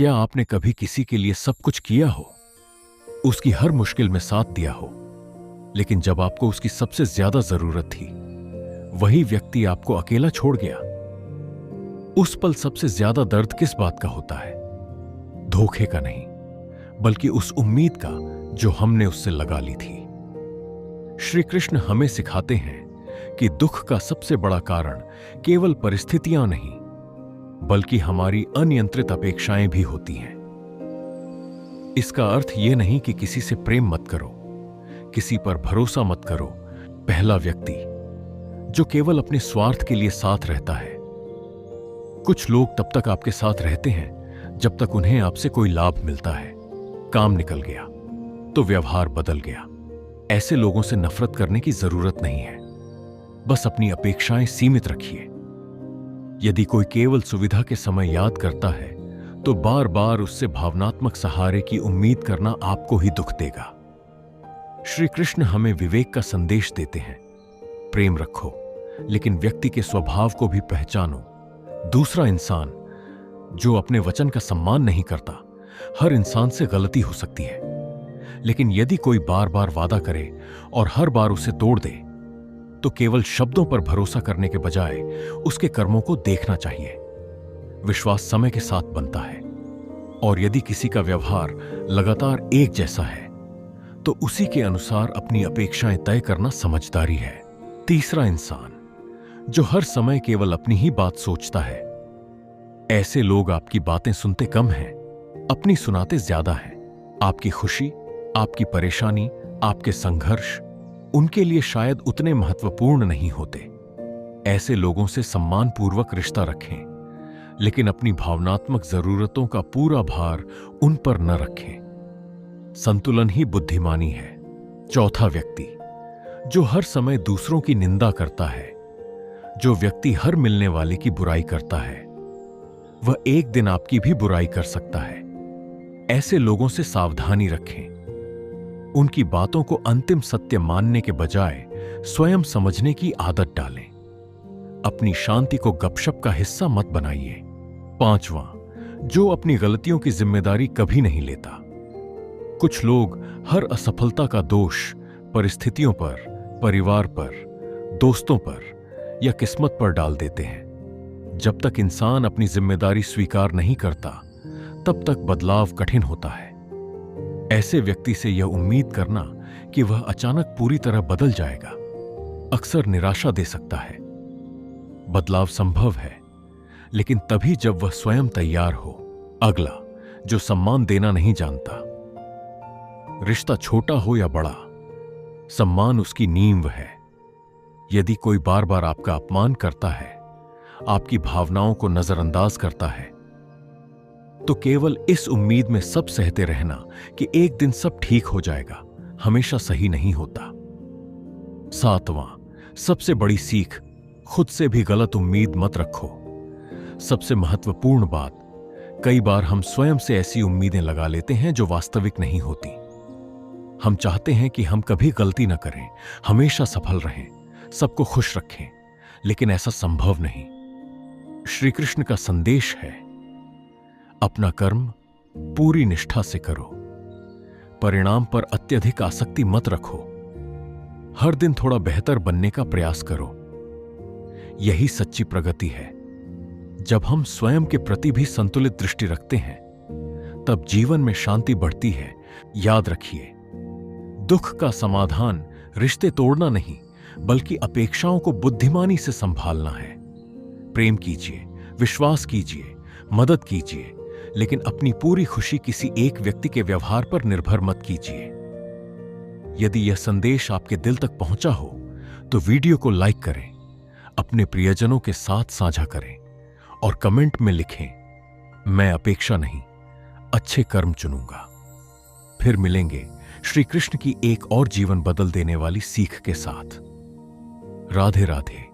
क्या आपने कभी किसी के लिए सब कुछ किया हो, उसकी हर मुश्किल में साथ दिया हो, लेकिन जब आपको उसकी सबसे ज्यादा जरूरत थी, वही व्यक्ति आपको अकेला छोड़ गया? उस पल सबसे ज्यादा दर्द किस बात का होता है? धोखे का नहीं, बल्कि उस उम्मीद का जो हमने उससे लगा ली थी। श्री कृष्ण हमें सिखाते हैं कि दुख का सबसे बड़ा कारण केवल परिस्थितियां नहीं, बल्कि हमारी अनियंत्रित अपेक्षाएं भी होती हैं। इसका अर्थ यह नहीं कि किसी से प्रेम मत करो, किसी पर भरोसा मत करो। पहला व्यक्ति जो केवल अपने स्वार्थ के लिए साथ रहता है। कुछ लोग तब तक आपके साथ रहते हैं जब तक उन्हें आपसे कोई लाभ मिलता है। काम निकल गया तो व्यवहार बदल गया। ऐसे लोगों से नफरत करने की जरूरत नहीं है, बस अपनी अपेक्षाएं सीमित रखिए। यदि कोई केवल सुविधा के समय याद करता है, तो बार बार उससे भावनात्मक सहारे की उम्मीद करना आपको ही दुख देगा। श्री कृष्ण हमें विवेक का संदेश देते हैं। प्रेम रखो, लेकिन व्यक्ति के स्वभाव को भी पहचानो। दूसरा इंसान जो अपने वचन का सम्मान नहीं करता, हर इंसान से गलती हो सकती है, लेकिन यदि कोई बार बार वादा करे और हर बार उसे तोड़ दे, तो केवल शब्दों पर भरोसा करने के बजाय उसके कर्मों को देखना चाहिए। विश्वास समय के साथ बनता है, और यदि किसी का व्यवहार लगातार एक जैसा है, तो उसी के अनुसार अपनी अपेक्षाएं तय करना समझदारी है। तीसरा इंसान जो हर समय केवल अपनी ही बात सोचता है। ऐसे लोग आपकी बातें सुनते कम हैं, अपनी सुनाते ज्यादा हैं। आपकी खुशी, आपकी परेशानी, आपके संघर्ष उनके लिए शायद उतने महत्वपूर्ण नहीं होते। ऐसे लोगों से सम्मानपूर्वक रिश्ता रखें, लेकिन अपनी भावनात्मक जरूरतों का पूरा भार उन पर न रखें। संतुलन ही बुद्धिमानी है। चौथा व्यक्ति जो हर समय दूसरों की निंदा करता है। जो व्यक्ति हर मिलने वाले की बुराई करता है, वह एक दिन आपकी भी बुराई कर सकता है। ऐसे लोगों से सावधानी रखें। उनकी बातों को अंतिम सत्य मानने के बजाय स्वयं समझने की आदत डालें। अपनी शांति को गपशप का हिस्सा मत बनाइए। पांचवां, जो अपनी गलतियों की जिम्मेदारी कभी नहीं लेता। कुछ लोग हर असफलता का दोष परिस्थितियों पर, परिवार पर, दोस्तों पर या किस्मत पर डाल देते हैं। जब तक इंसान अपनी जिम्मेदारी स्वीकार नहीं करता, तब तक बदलाव कठिन होता है। ऐसे व्यक्ति से यह उम्मीद करना कि वह अचानक पूरी तरह बदल जाएगा, अक्सर निराशा दे सकता है। बदलाव संभव है, लेकिन तभी जब वह स्वयं तैयार हो। अगला, जो सम्मान देना नहीं जानता। रिश्ता छोटा हो या बड़ा, सम्मान उसकी नींव है। यदि कोई बार बार आपका अपमान करता है, आपकी भावनाओं को नजरअंदाज करता है, तो केवल इस उम्मीद में सब सहते रहना कि एक दिन सब ठीक हो जाएगा, हमेशा सही नहीं होता। सातवां, सबसे बड़ी सीख, खुद से भी गलत उम्मीद मत रखो। सबसे महत्वपूर्ण बात, कई बार हम स्वयं से ऐसी उम्मीदें लगा लेते हैं जो वास्तविक नहीं होती। हम चाहते हैं कि हम कभी गलती न करें, हमेशा सफल रहें, सबको खुश रखें, लेकिन ऐसा संभव नहीं। श्री कृष्ण का संदेश है, अपना कर्म पूरी निष्ठा से करो, परिणाम पर अत्यधिक आसक्ति मत रखो। हर दिन थोड़ा बेहतर बनने का प्रयास करो। यही सच्ची प्रगति है। जब हम स्वयं के प्रति भी संतुलित दृष्टि रखते हैं, तब जीवन में शांति बढ़ती है। याद रखिए, दुख का समाधान रिश्ते तोड़ना नहीं, बल्कि अपेक्षाओं को बुद्धिमानी से संभालना है। प्रेम कीजिए, विश्वास कीजिए, मदद कीजिए, लेकिन अपनी पूरी खुशी किसी एक व्यक्ति के व्यवहार पर निर्भर मत कीजिए। यदि यह संदेश आपके दिल तक पहुंचा हो, तो वीडियो को लाइक करें, अपने प्रियजनों के साथ साझा करें और कमेंट में लिखें, मैं अपेक्षा नहीं, अच्छे कर्म चुनूंगा। फिर मिलेंगे श्री कृष्ण की एक और जीवन बदल देने वाली सीख के साथ। राधे राधे।